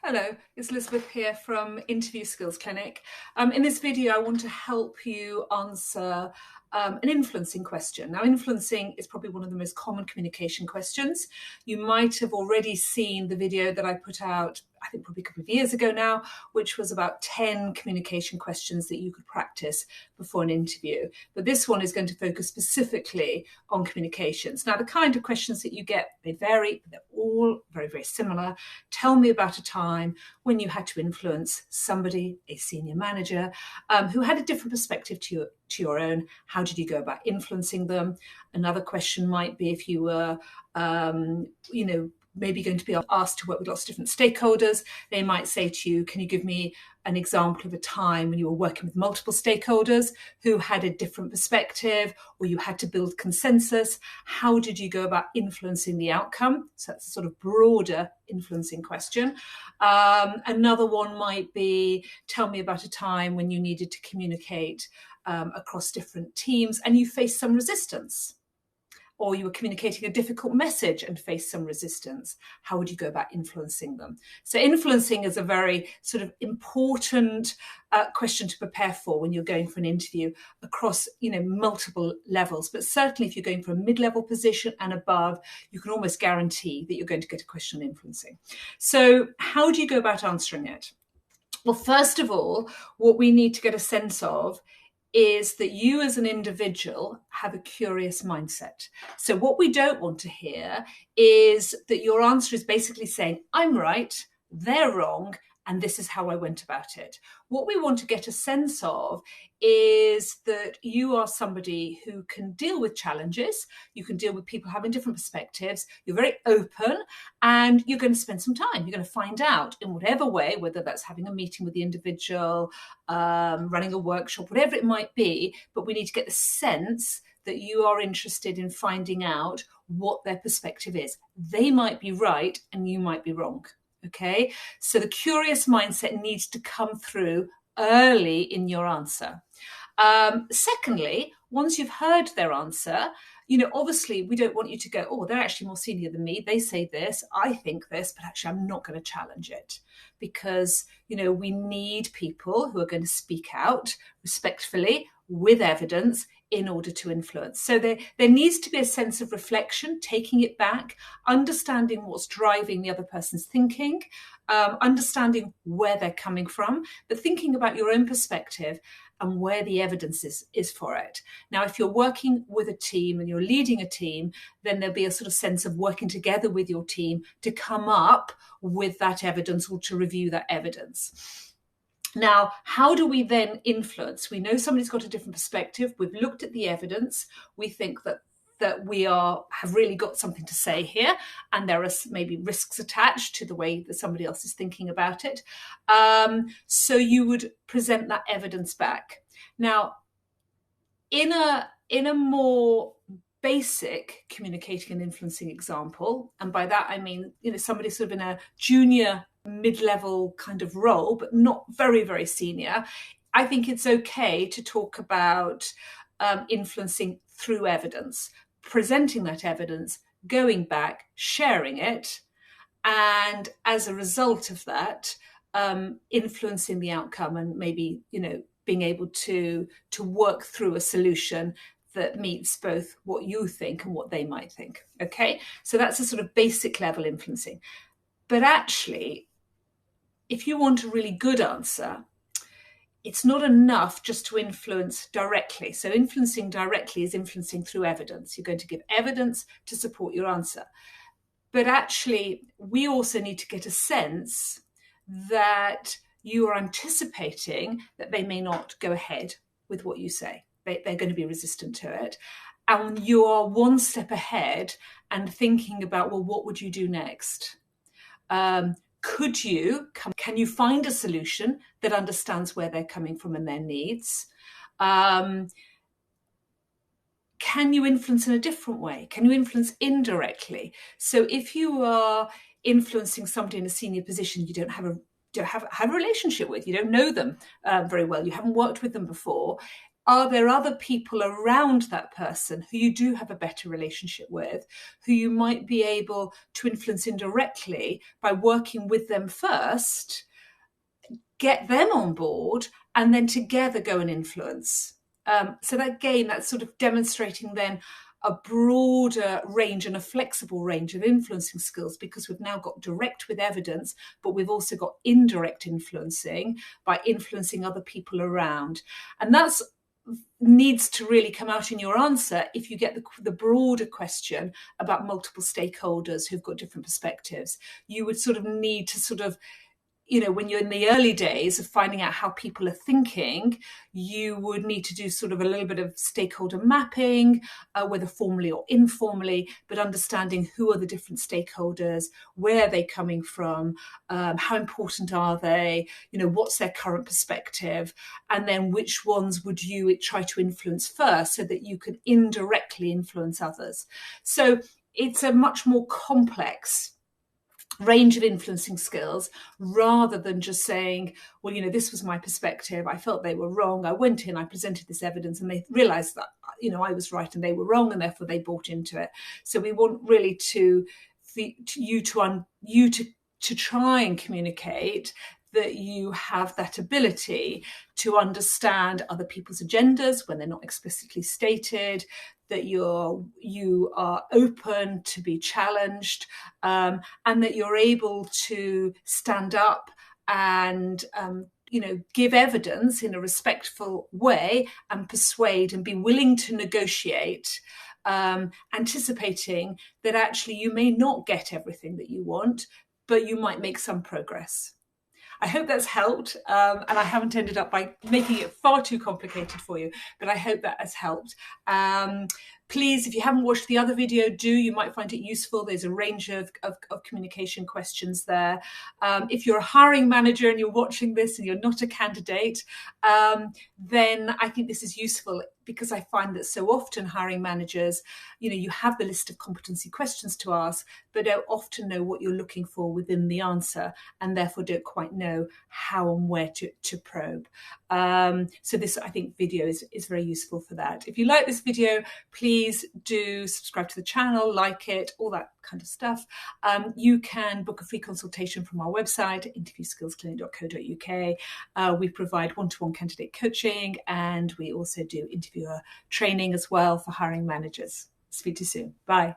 Hello, it's Elizabeth here from Interview Skills Clinic. In this video, I want to help you answer an influencing question. Now, influencing is probably one of the most common communication questions. You might have already seen the video that I put out, I think probably a couple of years ago now, which was about 10 communication questions that you could practice before an interview. But this one is going to focus specifically on communications. Now, the kind of questions that you get, they vary, but they're all very, very similar. Tell me about a time when you had to influence somebody, a senior manager, who had a different perspective to your own. How did you go about influencing them? Another question might be if you were, maybe going to be asked to work with lots of different stakeholders. They might say to you, can you give me an example of a time when you were working with multiple stakeholders who had a different perspective, or you had to build consensus? How did you go about influencing the outcome? So that's a sort of broader influencing question. Another one might be, tell me about a time when you needed to communicate across different teams and you faced some resistance, or you were communicating a difficult message and faced some resistance. How would you go about influencing them? So influencing is a very sort of important question to prepare for when you're going for an interview across, multiple levels. But certainly if you're going for a mid-level position and above, you can almost guarantee that you're going to get a question on influencing. So how do you go about answering it? Well, first of all, what we need to get a sense of is that you as an individual have a curious mindset. So what we don't want to hear is that your answer is basically saying, I'm right, they're wrong, and this is how I went about it. What we want to get a sense of is that you are somebody who can deal with challenges, you can deal with people having different perspectives, you're very open, and you're going to spend some time. You're going to find out in whatever way, whether that's having a meeting with the individual, running a workshop, whatever it might be, but we need to get the sense that you are interested in finding out what their perspective is. They might be right and you might be wrong. Okay, so the curious mindset needs to come through early in your answer. Secondly, once you've heard their answer, obviously we don't want you to go, oh, they're actually more senior than me. They say this, I think this, but actually I'm not going to challenge it, because, we need people who are going to speak out respectfully with evidence in order to influence. So there needs to be a sense of reflection, taking it back, understanding what's driving the other person's thinking, understanding where they're coming from, but thinking about your own perspective and where the evidence is for it. Now, if you're working with a team and you're leading a team, then there'll be a sort of sense of working together with your team to come up with that evidence or to review that evidence. Now, how do we then influence? We know somebody's got a different perspective. We've looked at the evidence. We think that we have really got something to say here, and there are maybe risks attached to the way that somebody else is thinking about it. So you would present that evidence back. Now, in a more basic communicating and influencing example, and by that I mean, somebody sort of in a junior mid-level kind of role, but not very, very senior, I think it's okay to talk about influencing through evidence, presenting that evidence, going back, sharing it, and as a result of that, influencing the outcome and maybe, being able to work through a solution that meets both what you think and what they might think. Okay, so that's a sort of basic level influencing. But actually, if you want a really good answer, it's not enough just to influence directly. So influencing directly is influencing through evidence. You're going to give evidence to support your answer. But actually, we also need to get a sense that you are anticipating that they may not go ahead with what you say. They're going to be resistant to it. And you are one step ahead and thinking about, well, what would you do next? Can you find a solution that understands where they're coming from and their needs? Can you influence in a different way? Can you influence indirectly? So if you are influencing somebody in a senior position you don't have a relationship with, you don't know them very well, you haven't worked with them before, are there other people around that person who you do have a better relationship with, who you might be able to influence indirectly by working with them first, get them on board, and then together go and influence? So that, again, that's sort of demonstrating then a broader range and a flexible range of influencing skills, because we've now got direct with evidence, but we've also got indirect influencing by influencing other people around. And that's needs to really come out in your answer if you get the broader question about multiple stakeholders who've got different perspectives. You would sort of need to sort of, when you're in the early days of finding out how people are thinking, you would need to do sort of a little bit of stakeholder mapping, whether formally or informally, but understanding who are the different stakeholders, where are they coming from, how important are they, what's their current perspective, and then which ones would you try to influence first so that you can indirectly influence others. So it's a much more complex range of influencing skills, rather than just saying, well, this was my perspective, I felt they were wrong, I went in, I presented this evidence, and they realized that I was right and they were wrong, and therefore they bought into it. So we want really to try and communicate that you have that ability to understand other people's agendas when they're not explicitly stated, that you are open to be challenged, and that you're able to stand up and give evidence in a respectful way and persuade and be willing to negotiate, anticipating that actually you may not get everything that you want, but you might make some progress. I hope that's helped, and I haven't ended up by making it far too complicated for you, but I hope that has helped. Please, if you haven't watched the other video, you might find it useful. There's a range of communication questions there. If you're a hiring manager and you're watching this and you're not a candidate, then I think this is useful, because I find that so often hiring managers, you have the list of competency questions to ask, but don't often know what you're looking for within the answer, and therefore don't quite know how and where to probe. So this, I think, video is very useful for that. If you like this video, please do subscribe to the channel, like it, all that kind of stuff. You can book a free consultation from our website, interviewskillsclinic.co.uk. We provide one-to-one candidate coaching, and we also do interviewer training as well for hiring managers. Speak to you soon. Bye.